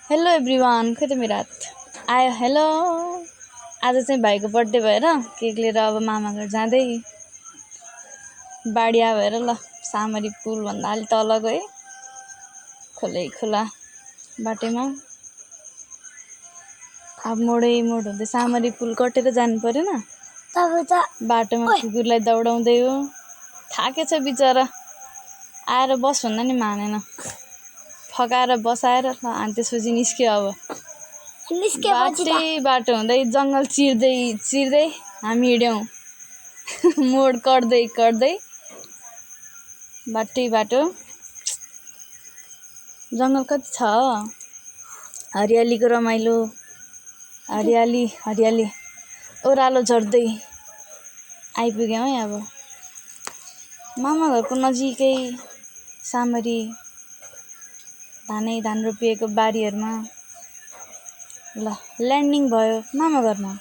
Hello everyone, खोइ त मेरो हात आयो। हेलो, आज चाहिँ भाइको बर्थडे भएर केक लिएर अब मामा घर जाँदै बाडिया भएर ल सामरी पुल भन्दा अलि तल गए खोला बाटोमा। अब मोड हुँदै सामरी पुल कटेर जानु परेन। बाटोमा कुकुरलाई दौडाउँदै हो। थाकेछ बिचरा, आएर बस भन्दा नि मानेन, फकाएर बसाएर अनि त्यसपछि निस्क्यो। अब बाटो हुँदै जङ्गल चिर्दै हामी हिँड्यौँ। मोड कट्दै बाटो जङ्गल कति छ, हरियालीको रमाइलो, हरियाली ओह्रालो झर्दै आइपुग्यौँ है। अब मामा घरको नजिकै सामरी धान रोपिएको बारीहरूमा ल ल्यान्डिङ भयो मामा घरमा।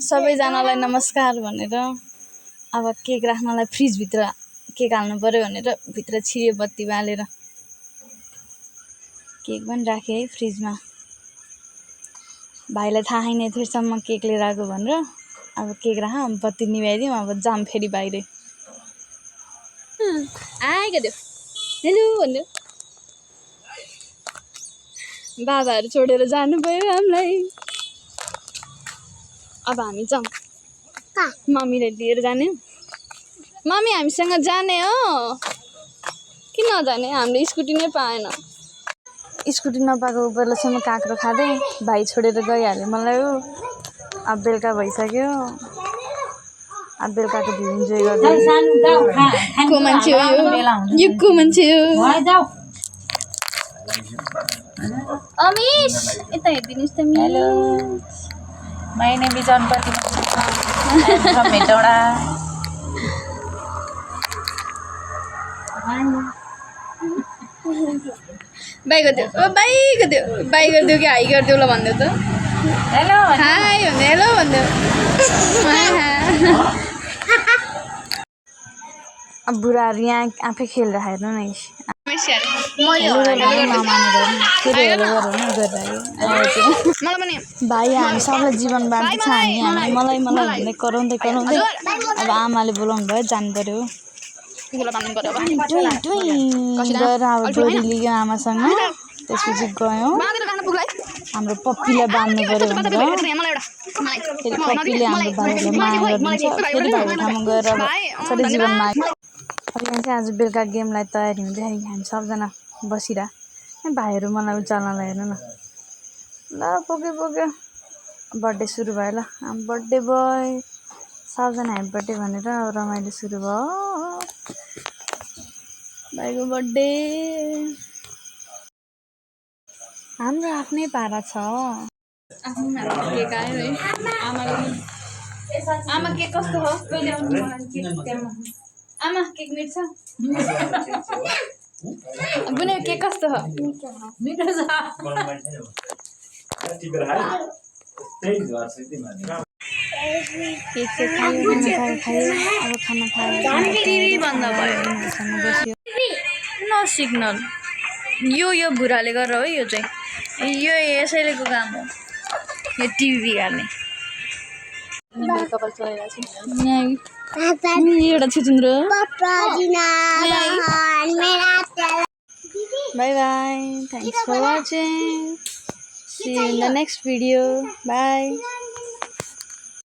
सबैजनालाई नमस्कार भनेर अब केक राख्नलाई फ्रिजभित्र केक हाल्नु पर्यो भनेर भित्र छिर्यो बत्ती बालेर। केक पनि राखेँ है फ्रिजमा। भाइलाई थाहा छैन यतिसम्म केक लिएर आएको भनेर। अब केक राख, बत्ती निभाइदिउँ, अब जाम फेरि बाहिर। आइगयो त्यो हेलो भन्यो। बाबाहरू छोडेर जानुभयो हामीलाई। अब हामी जाउँ, मम्मीलाई लिएर जाने। मम्मी हामीसँग जाने हो कि नजाने? हामीले स्कुटी नै पाएन। स्कुटी नपाएको बेलासम्म काँक्रो खाँदै भाइ छोडेर गइहाल्यो मलाई। हो अब बेलुका भइसक्यो। अब बेलुकाको भ्यू इन्जोय गर्दै को मान्छे हो यो को मान्छे हो? अमिश यता हेरिदिनुहोस् त। Hello, my name is Anpati from Hetauda. Bye गरिदियो कि हाई गरिदियो ल भन्दै त। हेलो हाई भन्दै हेलो भन्दै। अब बुढाहरू यहाँ आफै खेलेर हेर्नु न। भाइ हामी सबलाई जीवन बाँड्दै छ। हामी मलाई भन्दै कराउँदै अब आमाले बोलाउनु भयो, जानु पर्यो। गएर अब डोरी लियो आमासँग। त्यसपछि गयौँ, हाम्रो पप्पीलाई बाँध्नु पर्यो भनेर। फेरि पप्पीले हाम्रो भाइलाई माया गरिदिन्छ। फेरि भाइको ठाउँमा गएर अब सधैँ जीवनमा यहाँ चाहिँ आज बेलुका गेमलाई तयारी हुँदाखेरि हामी सबजना बसिरह। भाइहरू मलाई उचाल्नलाई हेर्नु न। ल पुग्यो बर्थडे सुरु भयो। ल बर्थडे बोय सबजना ह्याप्पी बर्थडे भनेर रमाइलो सुरु भयो। भाइको बर्थडे हाम्रो आफ्नै पारा छ। केक आयो है। आमा केक कस्तो हो? आमा केक मिठो छ? बुने केक कस्तो हो? मिठो छ। केक चाहिँ खायो। अब खाना खायो बन्द भयो। न सिग्नल यो बुढाले गरेर हो। यो चाहिँ यसैलेको काम हो, यो टिभी बिगार्ने। कपाल चलाइरहेको छु एउटा छिचुन्द्रो। Bye bye, thanks for watching, see you in the next video, by.